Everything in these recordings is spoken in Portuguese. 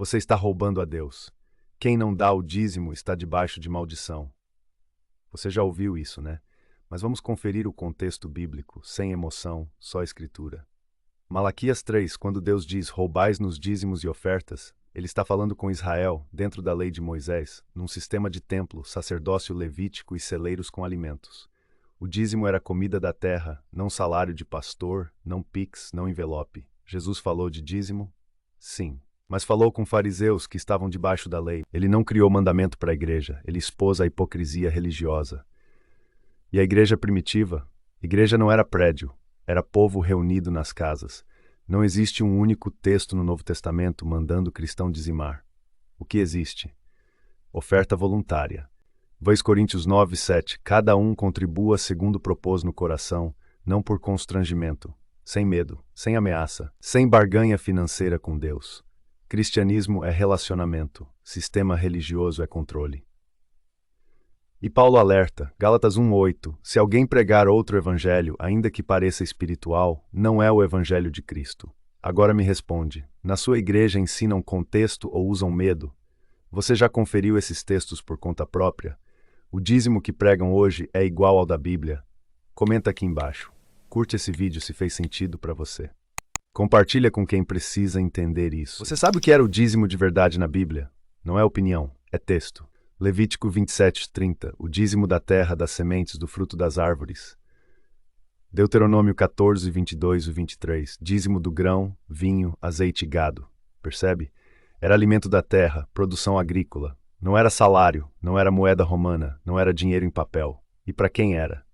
Você está roubando a Deus. Quem não dá o dízimo está debaixo de maldição. Você já ouviu isso, né? Mas vamos conferir o contexto bíblico, sem emoção, só escritura. Malaquias 3, quando Deus diz roubais nos dízimos e ofertas, ele está falando com Israel, dentro da lei de Moisés, num sistema de templo, sacerdócio levítico e celeiros com alimentos. O dízimo era comida da terra, não salário de pastor, não pix, não envelope. Jesus falou de dízimo? Sim. Mas falou com fariseus que estavam debaixo da lei. Ele não criou mandamento para a igreja, ele expôs a hipocrisia religiosa. E a igreja primitiva? Igreja não era prédio, era povo reunido nas casas. Não existe um único texto no Novo Testamento mandando o cristão dizimar. O que existe? Oferta voluntária. 2 Coríntios 9, 7. Cada um contribua segundo propôs no coração, não por constrangimento, sem medo, sem ameaça, sem barganha financeira com Deus. Cristianismo é relacionamento, sistema religioso é controle. E Paulo alerta, Gálatas 1:8, se alguém pregar outro evangelho, ainda que pareça espiritual, não é o evangelho de Cristo. Agora me responde, na sua igreja ensinam contexto ou usam medo? Você já conferiu esses textos por conta própria? O dízimo que pregam hoje é igual ao da Bíblia? Comenta aqui embaixo. Curte esse vídeo se fez sentido para você. Compartilha com quem precisa entender isso. Você sabe o que era o dízimo de verdade na Bíblia? Não é opinião, é texto. Levítico 27:30, o dízimo da terra, das sementes, do fruto das árvores. Deuteronômio 14, 22 e 23, dízimo do grão, vinho, azeite e gado. Percebe? Era alimento da terra, produção agrícola. Não era salário, não era moeda romana, não era dinheiro em papel. E para quem era?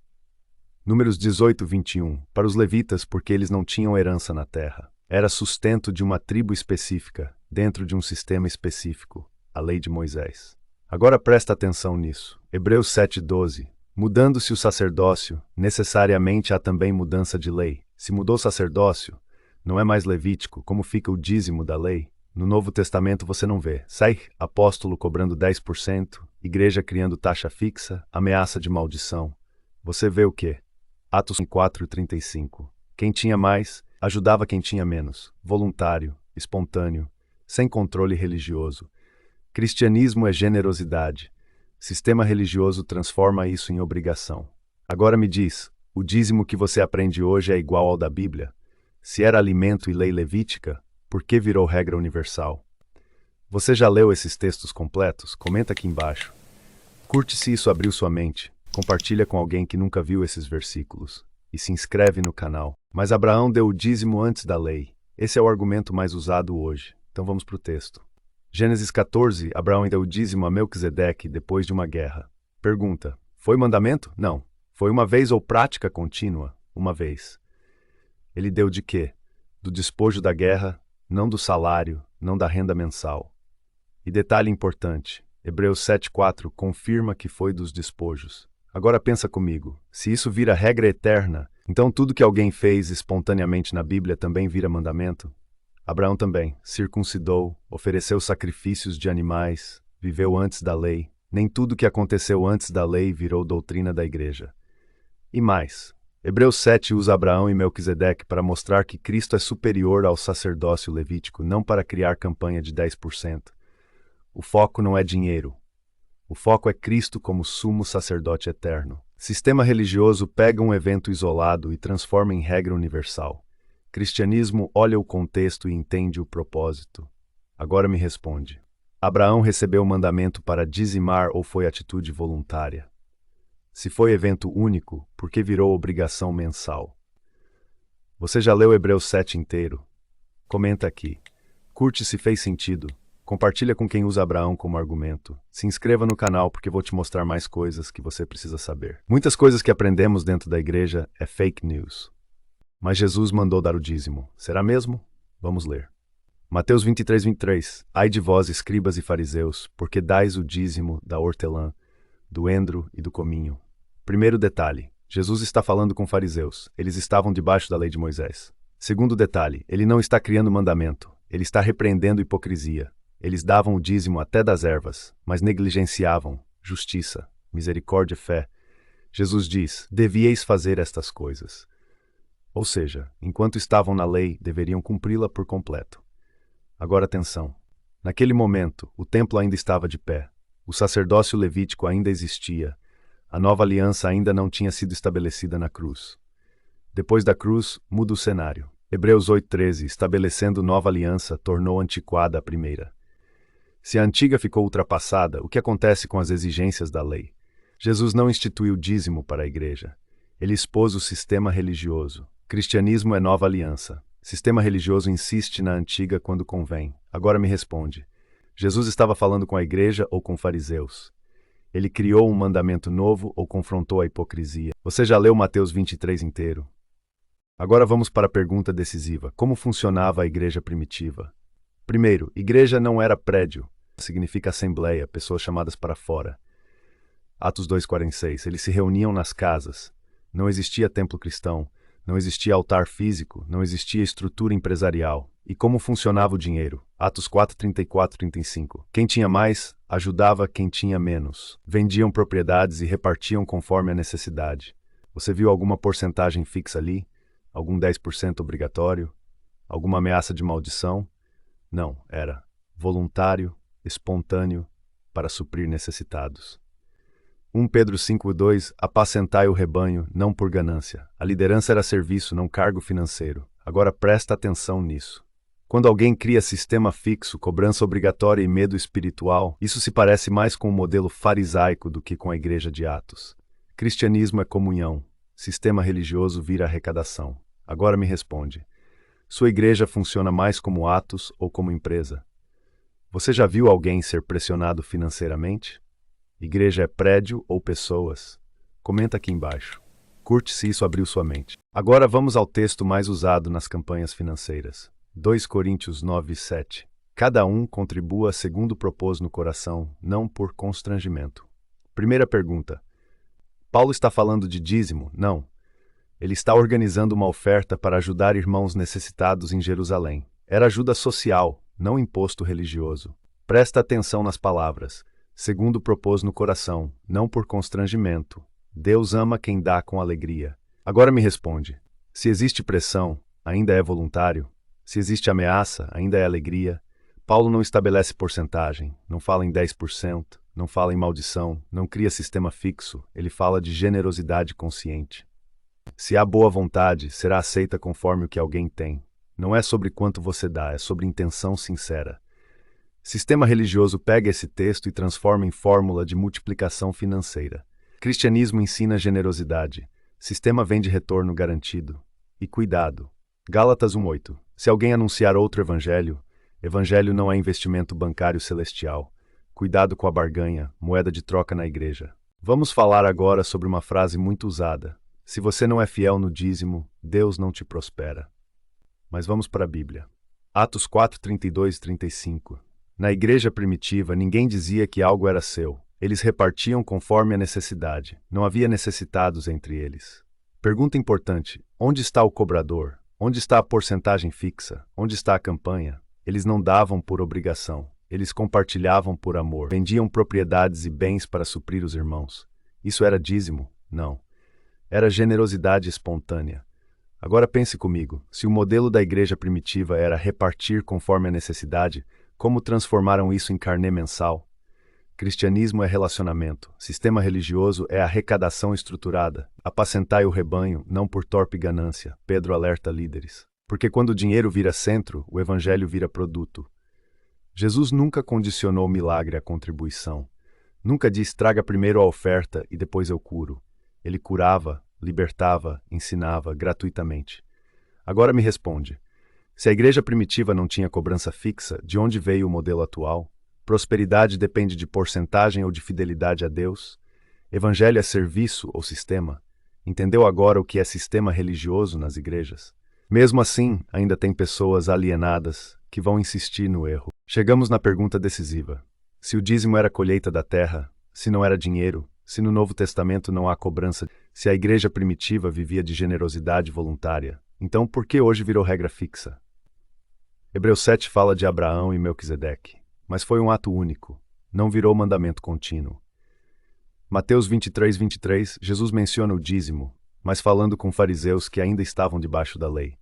Números 18, 21, para os levitas porque eles não tinham herança na terra. Era sustento de uma tribo específica, dentro de um sistema específico, a lei de Moisés. Agora presta atenção nisso. Hebreus 7:12. Mudando-se o sacerdócio, necessariamente há também mudança de lei. Se mudou o sacerdócio, não é mais levítico, como fica o dízimo da lei? No Novo Testamento você não vê. Sai apóstolo cobrando 10%, igreja criando taxa fixa, ameaça de maldição. Você vê o quê? Atos 4:35. Quem tinha mais, ajudava quem tinha menos. Voluntário, espontâneo, sem controle religioso. Cristianismo é generosidade. Sistema religioso transforma isso em obrigação. Agora me diz, o dízimo que você aprende hoje é igual ao da Bíblia? Se era alimento e lei levítica, por que virou regra universal? Você já leu esses textos completos? Comenta aqui embaixo. Curte se isso abriu sua mente. Compartilha com alguém que nunca viu esses versículos. E se inscreve no canal. Mas Abraão deu o dízimo antes da lei. Esse é o argumento mais usado hoje. Então vamos para o texto. Gênesis 14, Abraão deu o dízimo a Melquisedeque depois de uma guerra. Pergunta, foi mandamento? Não. Foi uma vez ou prática contínua? Uma vez. Ele deu de quê? Do despojo da guerra, não do salário, não da renda mensal. E detalhe importante, Hebreus 7:4 confirma que foi dos despojos. Agora pensa comigo, se isso vira regra eterna, então tudo que alguém fez espontaneamente na Bíblia também vira mandamento? Abraão também circuncidou, ofereceu sacrifícios de animais, viveu antes da lei. Nem tudo que aconteceu antes da lei virou doutrina da igreja. E mais, Hebreus 7 usa Abraão e Melquisedeque para mostrar que Cristo é superior ao sacerdócio levítico, não para criar campanha de 10%. O foco não é dinheiro. O foco é Cristo como sumo sacerdote eterno. Sistema religioso pega um evento isolado e transforma em regra universal. Cristianismo olha o contexto e entende o propósito. Agora me responde. Abraão recebeu o mandamento para dizimar ou foi atitude voluntária? Se foi evento único, por que virou obrigação mensal? Você já leu Hebreus 7 inteiro? Comenta aqui. Curte se fez sentido. Compartilha com quem usa Abraão como argumento. Se inscreva no canal porque vou te mostrar mais coisas que você precisa saber. Muitas coisas que aprendemos dentro da igreja é fake news. Mas Jesus mandou dar o dízimo. Será mesmo? Vamos ler. Mateus 23:23. Ai de vós, escribas e fariseus, porque dais o dízimo da hortelã, do endro e do cominho. Primeiro detalhe. Jesus está falando com fariseus. Eles estavam debaixo da lei de Moisés. Segundo detalhe. Ele não está criando mandamento. Ele está repreendendo hipocrisia. Eles davam o dízimo até das ervas, mas negligenciavam justiça, misericórdia e fé. Jesus diz, devieis fazer estas coisas. Ou seja, enquanto estavam na lei, deveriam cumpri-la por completo. Agora atenção. Naquele momento, o templo ainda estava de pé. O sacerdócio levítico ainda existia. A nova aliança ainda não tinha sido estabelecida na cruz. Depois da cruz, muda o cenário. Hebreus 8:13, estabelecendo nova aliança, tornou antiquada a primeira. Se a antiga ficou ultrapassada, o que acontece com as exigências da lei? Jesus não instituiu dízimo para a igreja. Ele expôs o sistema religioso. Cristianismo é nova aliança. Sistema religioso insiste na antiga quando convém. Agora me responde. Jesus estava falando com a igreja ou com fariseus? Ele criou um mandamento novo ou confrontou a hipocrisia? Você já leu Mateus 23 inteiro? Agora vamos para a pergunta decisiva. Como funcionava a igreja primitiva? Primeiro, igreja não era prédio. Significa assembleia, pessoas chamadas para fora. Atos 2:46. Eles se reuniam nas casas. Não existia templo cristão. Não existia altar físico, não existia estrutura empresarial. E como funcionava o dinheiro? Atos 4:34-35. Quem tinha mais, ajudava quem tinha menos. Vendiam propriedades e repartiam conforme a necessidade. Você viu alguma porcentagem fixa ali? Algum 10% obrigatório? Alguma ameaça de maldição? Não, era voluntário, espontâneo, para suprir necessitados. 1 Pedro 5:2, apacentai o rebanho, não por ganância. A liderança era serviço, não cargo financeiro. Agora presta atenção nisso. Quando alguém cria sistema fixo, cobrança obrigatória e medo espiritual, isso se parece mais com o modelo farisaico do que com a igreja de Atos. Cristianismo é comunhão. Sistema religioso vira arrecadação. Agora me responde. Sua igreja funciona mais como Atos ou como empresa? Você já viu alguém ser pressionado financeiramente? Igreja é prédio ou pessoas? Comenta aqui embaixo. Curte se isso abriu sua mente. Agora vamos ao texto mais usado nas campanhas financeiras. 2 Coríntios 9:7. Cada um contribua segundo propôs no coração, não por constrangimento. Primeira pergunta. Paulo está falando de dízimo? Não. Ele está organizando uma oferta para ajudar irmãos necessitados em Jerusalém. Era ajuda social, não imposto religioso. Presta atenção nas palavras. Segundo propôs no coração, não por constrangimento. Deus ama quem dá com alegria. Agora me responde. Se existe pressão, ainda é voluntário? Se existe ameaça, ainda é alegria? Paulo não estabelece porcentagem, não fala em 10%, não fala em maldição, não cria sistema fixo, ele fala de generosidade consciente. Se há boa vontade, será aceita conforme o que alguém tem. Não é sobre quanto você dá, é sobre intenção sincera. Sistema religioso pega esse texto e transforma em fórmula de multiplicação financeira. Cristianismo ensina generosidade. Sistema vende retorno garantido. E cuidado. Gálatas 1:8. Se alguém anunciar outro evangelho não é investimento bancário celestial. Cuidado com a barganha, moeda de troca na igreja. Vamos falar agora sobre uma frase muito usada. Se você não é fiel no dízimo, Deus não te prospera. Mas vamos para a Bíblia. Atos 4:32-35. Na igreja primitiva, ninguém dizia que algo era seu. Eles repartiam conforme a necessidade. Não havia necessitados entre eles. Pergunta importante: onde está o cobrador? Onde está a porcentagem fixa? Onde está a campanha? Eles não davam por obrigação. Eles compartilhavam por amor. Vendiam propriedades e bens para suprir os irmãos. Isso era dízimo? Não. Era generosidade espontânea. Agora pense comigo. Se o modelo da igreja primitiva era repartir conforme a necessidade, como transformaram isso em carnê mensal? Cristianismo é relacionamento. Sistema religioso é arrecadação estruturada. Apacentai o rebanho, não por torpe ganância. Pedro alerta líderes. Porque quando o dinheiro vira centro, o evangelho vira produto. Jesus nunca condicionou o milagre à contribuição. Nunca disse traga primeiro a oferta e depois eu curo. Ele curava, libertava, ensinava gratuitamente. Agora me responde. Se a igreja primitiva não tinha cobrança fixa, de onde veio o modelo atual? Prosperidade depende de porcentagem ou de fidelidade a Deus? Evangelho é serviço ou sistema? Entendeu agora o que é sistema religioso nas igrejas? Mesmo assim, ainda tem pessoas alienadas que vão insistir no erro. Chegamos na pergunta decisiva. Se o dízimo era a colheita da terra, se não era dinheiro, se no Novo Testamento não há cobrança, se a igreja primitiva vivia de generosidade voluntária, então por que hoje virou regra fixa? Hebreus 7 fala de Abraão e Melquisedeque, mas foi um ato único, não virou mandamento contínuo. Mateus 23:23, Jesus menciona o dízimo, mas falando com fariseus que ainda estavam debaixo da lei.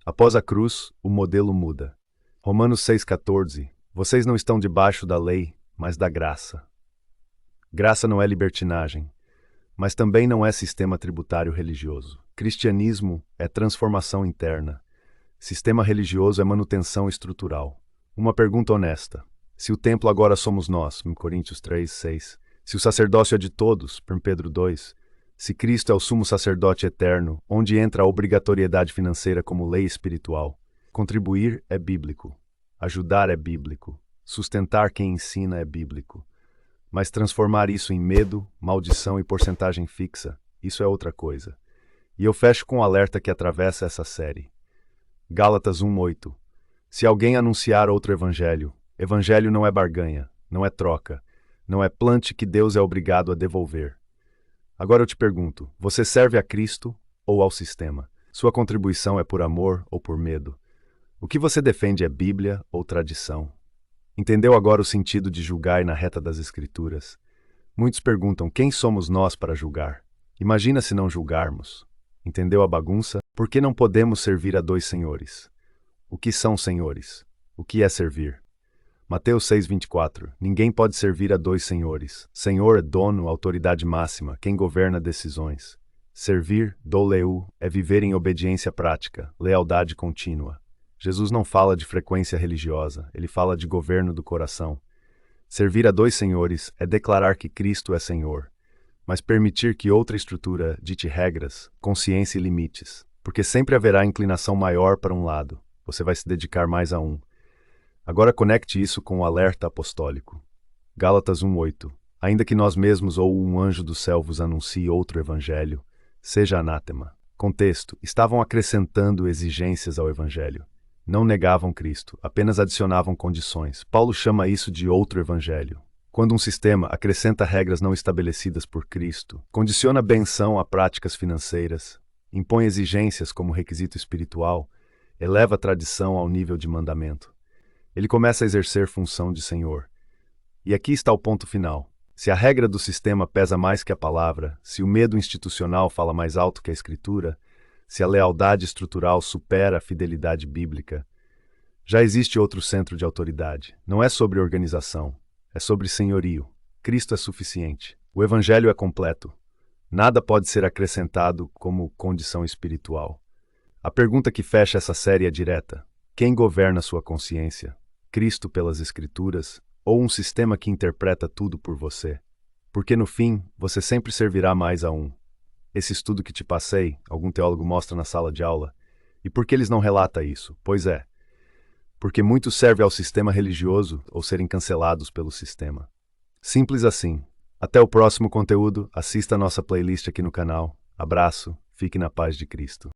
Após a cruz, o modelo muda. Romanos 6:14, Vocês não estão debaixo da lei, mas da graça. Graça não é libertinagem, mas também não é sistema tributário religioso. Cristianismo é transformação interna. Sistema religioso é manutenção estrutural. Uma pergunta honesta. Se o templo agora somos nós, 1 Coríntios 3, 6. Se o sacerdócio é de todos, 1 Pedro 2. Se Cristo é o sumo sacerdote eterno, onde entra a obrigatoriedade financeira como lei espiritual. Contribuir é bíblico. Ajudar é bíblico. Sustentar quem ensina é bíblico. Mas transformar isso em medo, maldição e porcentagem fixa, isso é outra coisa. E eu fecho com um alerta que atravessa essa série. Gálatas 1:8. Se alguém anunciar outro evangelho, evangelho não é barganha, não é troca, não é plante que Deus é obrigado a devolver. Agora eu te pergunto, você serve a Cristo ou ao sistema? Sua contribuição é por amor ou por medo? O que você defende é Bíblia ou tradição? Entendeu agora o sentido de julgar na reta das Escrituras? Muitos perguntam, quem somos nós para julgar? Imagina se não julgarmos. Entendeu a bagunça? Por que não podemos servir a dois senhores? O que são senhores? O que é servir? Mateus 6:24. Ninguém pode servir a dois senhores. Senhor é dono, autoridade máxima, quem governa decisões. Servir, doleu, é viver em obediência prática, lealdade contínua. Jesus não fala de frequência religiosa, ele fala de governo do coração. Servir a dois senhores é declarar que Cristo é Senhor, mas permitir que outra estrutura dite regras, consciência e limites, porque sempre haverá inclinação maior para um lado, você vai se dedicar mais a um. Agora conecte isso com o alerta apostólico. Gálatas 1:8. Ainda que nós mesmos ou um anjo do céu vos anuncie outro evangelho, seja anátema. Contexto: estavam acrescentando exigências ao evangelho. Não negavam Cristo, apenas adicionavam condições. Paulo chama isso de outro evangelho. Quando um sistema acrescenta regras não estabelecidas por Cristo, condiciona benção a práticas financeiras, impõe exigências como requisito espiritual, eleva a tradição ao nível de mandamento. Ele começa a exercer função de Senhor. E aqui está o ponto final. Se a regra do sistema pesa mais que a palavra, se o medo institucional fala mais alto que a Escritura, se a lealdade estrutural supera a fidelidade bíblica, já existe outro centro de autoridade. Não é sobre organização, é sobre senhorio. Cristo é suficiente. O Evangelho é completo. Nada pode ser acrescentado como condição espiritual. A pergunta que fecha essa série é direta. Quem governa sua consciência? Cristo pelas Escrituras ou um sistema que interpreta tudo por você? Porque no fim, você sempre servirá mais a um. Esse estudo que te passei, algum teólogo mostra na sala de aula. E por que eles não relatam isso? Pois é, porque muitos servem ao sistema religioso ou serem cancelados pelo sistema. Simples assim. Até o próximo conteúdo, assista a nossa playlist aqui no canal. Abraço, fique na paz de Cristo.